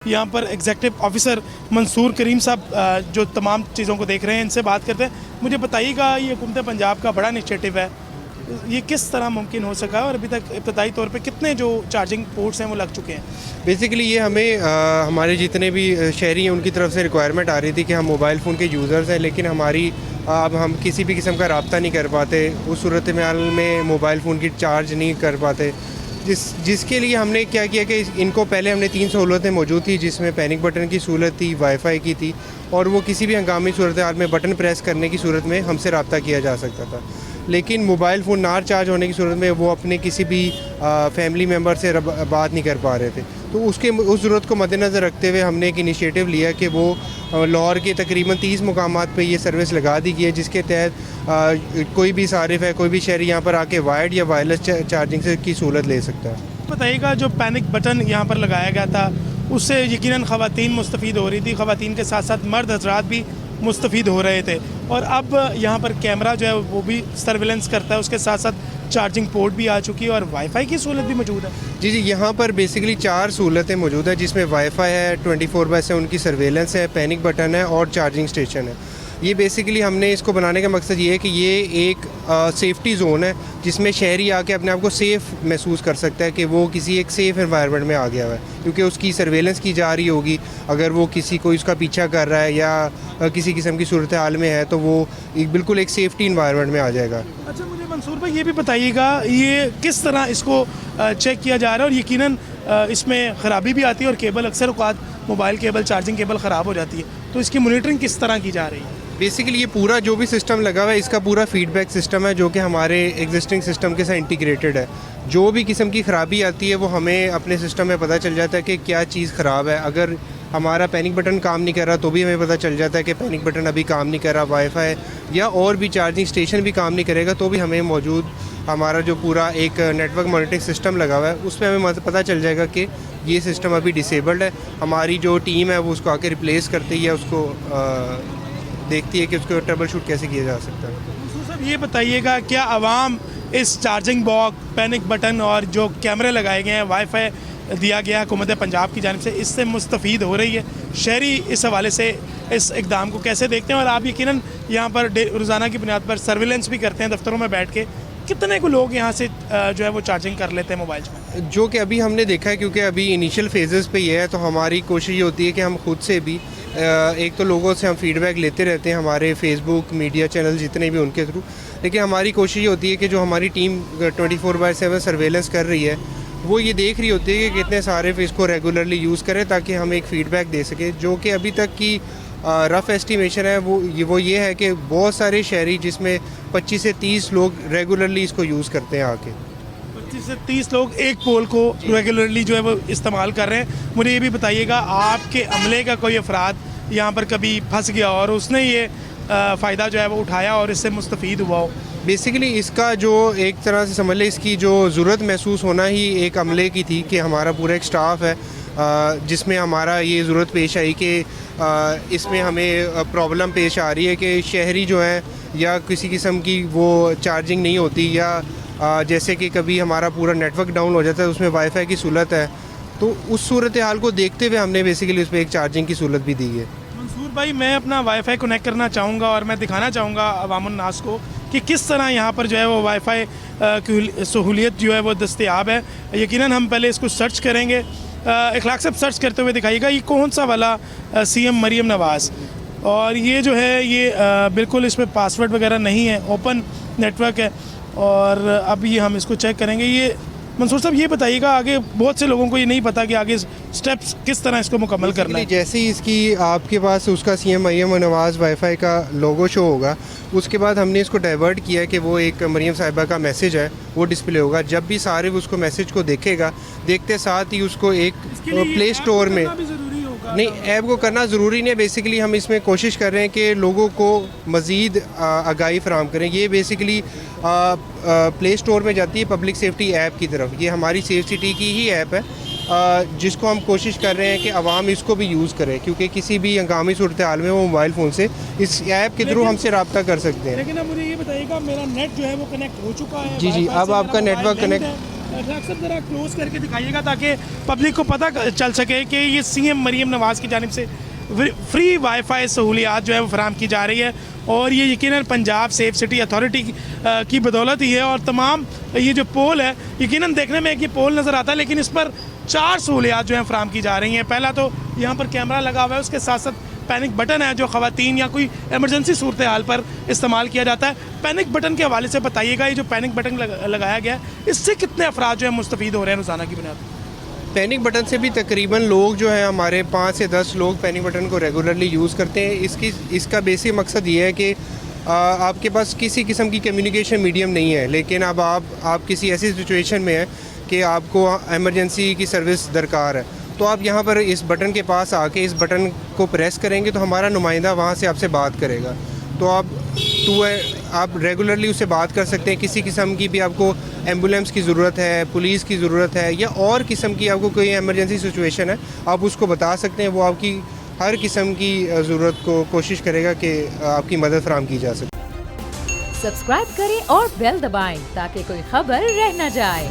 यहाँ पर executive officer Mansoor करीम साहब जो तमाम चीज़ों को देख रहे हैं, इनसे बात करते हैं। मुझे बताइएगा, ये हुकूमत पंजाब का बड़ा इनिशिएटिव है, ये किस तरह मुमकिन हो सका और अभी तक इब्तदाई तौर पे कितने जो चार्जिंग पोर्ट्स हैं वो लग चुके हैं? बेसिकली ये हमें हमारे जितने भी शहरी हैं उनकी तरफ से रिक्वायरमेंट आ रही थी कि हम मोबाइल फ़ोन के यूज़र्स हैं, लेकिन हमारी अब हम किसी भी किस्म का रब्ता नहीं कर पाते, उस सूरत में में मोबाइल फ़ोन की चार्ज नहीं कर पाते, जिसके लिए हमने क्या किया कि इनको पहले हमने 3 सहूलतें मौजूद थी, जिसमें पैनिक बटन की सहूलत थी, वाईफाई की थी, और वो किसी भी हंगामी सूरत हाल में बटन प्रेस करने की सूरत में हमसे रब्ता किया जा सकता था। लेकिन मोबाइल फ़ोन ना चार्ज होने की सूरत में वो अपने किसी भी फैमिली मेम्बर से बात नहीं कर पा रहे थे। तो उस ज़रूरत को मद्देनज़र रखते हुए हमने एक इनिशिएटिव लिया कि वो लाहौर के तकरीबन 30 मुकामात पे ये सर्विस लगा दी गई है, जिसके तहत कोई भी सारिफ है, कोई भी शहरी यहाँ पर आके वायर्ड या वायरलेस चार्जिंग से की सहूलत ले सकता है। बताइएगा, जो पैनिक बटन यहाँ पर लगाया गया था उससे यकीनन ख़वातीन मुस्तफ़ीद हो रही थी, ख़वातीन के साथ साथ मर्द हज़रात भी मुस्तफ़ीद हो रहे थे, और अब यहाँ पर कैमरा जो है वो भी सर्विलेंस करता है, उसके साथ साथ चार्जिंग पोर्ट भी आ चुकी है और वाईफाई की सहूलत भी मौजूद है। जी, यहाँ पर बेसिकली 4 सहूलतें मौजूद है, जिसमें वाईफाई है, 24/7 उनकी सर्वेलेंस है, पैनिक बटन है और चार्जिंग स्टेशन है। ये बेसिकली हमने इसको बनाने का मकसद ये है कि ये एक सेफ़्टी ज़ोन है, जिसमें शहरी आके अपने आप को सेफ़ महसूस कर सकता है कि वो किसी एक सेफ़ एनवायरनमेंट में आ गया है, क्योंकि उसकी सर्वेलेंस की जा रही होगी। अगर वो किसी को इसका पीछा कर रहा है या किसी किस्म की सूरत हाल में है, तो वो बिल्कुल एक सेफ्टी इन्वायरमेंट में आ जाएगा। अच्छा, मुझे मंसूर भाई ये भी बताइएगा, ये किस तरह इसको चेक किया जा रहा है, और यकीनन इसमें ख़राबी भी आती है और केबल अक्सर औक़ात मोबाइल केबल, चार्जिंग केबल ख़राब हो जाती है, तो इसकी मॉनिटरिंग किस तरह की जा रही है? बेसिकली ये पूरा जो भी सिस्टम लगा हुआ है, इसका पूरा फीडबैक सिस्टम है, जो कि हमारे एग्जिस्टिंग सिस्टम के साथ इंटीग्रेटेड है। जो भी किस्म की ख़राबी आती है वो हमें अपने सिस्टम में पता चल जाता है कि क्या चीज़ ख़राब है। अगर हमारा पैनिक बटन काम नहीं कर रहा तो भी हमें पता चल जाता है कि पैनिक बटन अभी काम नहीं कर रहा, वाईफाई या और भी चार्जिंग स्टेशन भी काम नहीं करेगा, तो भी हमें मौजूद हमारा जो पूरा एक नेटवर्क मॉनिटरिंग सिस्टम लगा हुआ है उसमें हमें पता चल जाएगा कि ये सिस्टम अभी डिसेबल्ड है। हमारी जो टीम है वो उसको आके रिप्लेस करती है, उसको देखती है कि उसको ट्रबल शूट कैसे किया जा सकता है। सर ये बताइएगा, क्या आवाम इस चार्जिंग बॉक्स, पैनिक बटन और जो कैमरे लगाए गए हैं, वाईफाई दिया गया हुकूमत पंजाब की जानिब से, इससे मुस्तफ़ीद हो रही है? शहरी इस हवाले से इस इक़दाम को कैसे देखते हैं? और आप यकीनन यहाँ पर रोज़ाना की बुनियाद पर सर्विलेंस भी करते हैं दफ्तरों में बैठ के, कितने को लोग यहाँ से जो है वो चार्जिंग कर लेते हैं मोबाइल में? जो कि अभी हमने देखा है, क्योंकि अभी इनिशियल फेजेस पे ये है, तो हमारी कोशिश ये होती है कि हम खुद से भी एक तो लोगों से हम फीडबैक लेते रहते हैं, हमारे फेसबुक मीडिया चैनल जितने भी उनके थ्रू, लेकिन हमारी कोशिश ये होती है कि जो हमारी टीम 24/7 सर्वेलेंस कर रही है वो ये देख रही होती है कि कितने सारे इसको रेगुलरली यूज़ करें, ताकि हम एक फ़ीडबैक दे सकें। जो कि अभी तक की रफ़ एस्टिमेशन है वो ये है कि बहुत सारे शहरी, जिसमें 25 से 30 लोग रेगुलरली इसको यूज़ करते हैं आके। 25 से 30 लोग एक पोल को रेगुलरली जो है वो इस्तेमाल कर रहे हैं। मुझे ये भी बताइएगा, आपके अमले का कोई अफराद यहाँ पर कभी फंस गया और उसने ये फ़ायदा जो है वो उठाया और इससे मुस्तफ़ीद हुआ हो? बेसिकली इसका जो एक तरह से समझ लें, इसकी जो ज़रूरत महसूस होना ही एक अमले की थी कि हमारा पूरा एक स्टाफ है जिसमें हमारा ये ज़रूरत पेश आई कि इसमें हमें प्रॉब्लम पेश आ रही है कि शहरी जो है या किसी किस्म की वो चार्जिंग नहीं होती, या जैसे कि कभी हमारा पूरा नेटवर्क डाउन हो जाता है, उसमें वाईफाई की सहूलत है, तो उस सूरत हाल को देखते हुए हमने बेसिकली उस पर एक चार्जिंग की सहूलत भी दी है। मंसूर भाई, मैं अपना वाईफाई कनेक्ट करना चाहूँगा और मैं दिखाना चाहूँगा अवामुन्नास को कि किस तरह यहाँ पर जो है वो वाईफाई की सहूलियत जो है वो दस्तयाब है। यकीनन हम पहले इसको सर्च करेंगे। इखलाक साहब, सर्च करते हुए दिखाइएगा, ये कौन सा वाला CM मरियम नवाज़, और ये जो है ये बिल्कुल इसमें पासवर्ड वगैरह नहीं है, ओपन नेटवर्क है, और अब ये हम इसको चेक करेंगे। ये मंसूर साहब ये बताइएगा, आगे बहुत से लोगों को ये नहीं पता कि आगे स्टेप्स किस तरह इसको मुकम्मल करना है। जैसे ही इसकी आपके पास उसका CM मरियम नवाज़ वाईफाई का लोगो शो होगा, उसके बाद हमने इसको डाइवर्ट किया कि वो एक मरियम साहिबा का मैसेज है वो डिस्प्ले होगा। जब भी सारे उसको मैसेज को देखेगा, देखते साथ ही उसको एक प्ले स्टोर में नहीं, ऐप को करना ज़रूरी नहीं है। बेसिकली हम इसमें कोशिश कर रहे हैं कि लोगों को मज़ीद आगाही फराम करें। ये बेसिकली प्ले स्टोर में जाती है पब्लिक सेफ्टी ऐप की तरफ। ये हमारी सेफ सिटी की ही ऐप है, जिसको हम कोशिश कर रहे हैं कि आवाम इसको भी यूज़ करे, क्योंकि किसी भी हंगामी सूरत हाल में वो मोबाइल फ़ोन से इस ऐप के थ्रू हमसे रब्ता कर सकते हैं। लेकिन अब मुझे ये बताइएगा, मेरा नेट जो है वो कनेक्ट हो चुका है? जी, अब आपका नेटवर्क कनेक्ट डॉक्टर साहब ज़रा क्लोज करके दिखाइएगा ताकि पब्लिक को पता चल सके कि ये सीएम मरीम नवाज़ की जानिब से फ्री वाईफाई सहूलियात जो है वो फराम की जा रही है और ये यकीनन पंजाब सेफ सिटी अथॉरिटी की बदौलत ही है। और तमाम ये जो पोल है, यकीनन देखने में एक ये पोल नज़र आता है लेकिन इस पर 4 सहूलियात जो हैं फराम की जा रही हैं। पहला तो यहाँ पर कैमरा लगा हुआ है, उसके साथ साथ पैनिक बटन है जो ख़वातीन या कोई एमरजेंसी सूरत हाल पर इस्तेमाल किया जाता है। पैनिक बटन के हवाले से बताइएगा, ये जो पैनिक बटन लगाया गया है इससे कितने अफराद जो है मुस्तफ़ीद हो रहे हैं रोज़ाना की बुनियाद पर? पैनिक बटन से भी तकरीबन लोग जो हैं हमारे 5 से 10 लोग पैनिक बटन को रेगुलरली यूज़ करते हैं। इसका बेसिक मकसद ये है कि आपके पास किसी किस्म की कम्युनिकेशन मीडियम नहीं है, लेकिन अब आप किसी ऐसी सिचुएशन में हैं कि आपको एमरजेंसी की सर्विस दरकार है, तो आप यहाँ पर इस बटन के पास आके इस बटन को प्रेस करेंगे तो हमारा नुमाइंदा वहाँ से आपसे बात करेगा। तो आप रेगुलरली उससे बात कर सकते हैं। किसी किस्म की भी आपको एम्बुलेंस की ज़रूरत है, पुलिस की ज़रूरत है या और किस्म की आपको कोई एमरजेंसी सिचुएशन है, आप उसको बता सकते हैं। वो आपकी हर किस्म की ज़रूरत को कोशिश करेगा कि आपकी मदद फराहम की जा सके। सब्सक्राइब करें और बेल दबाएं ताकि कोई खबर रह न जाए।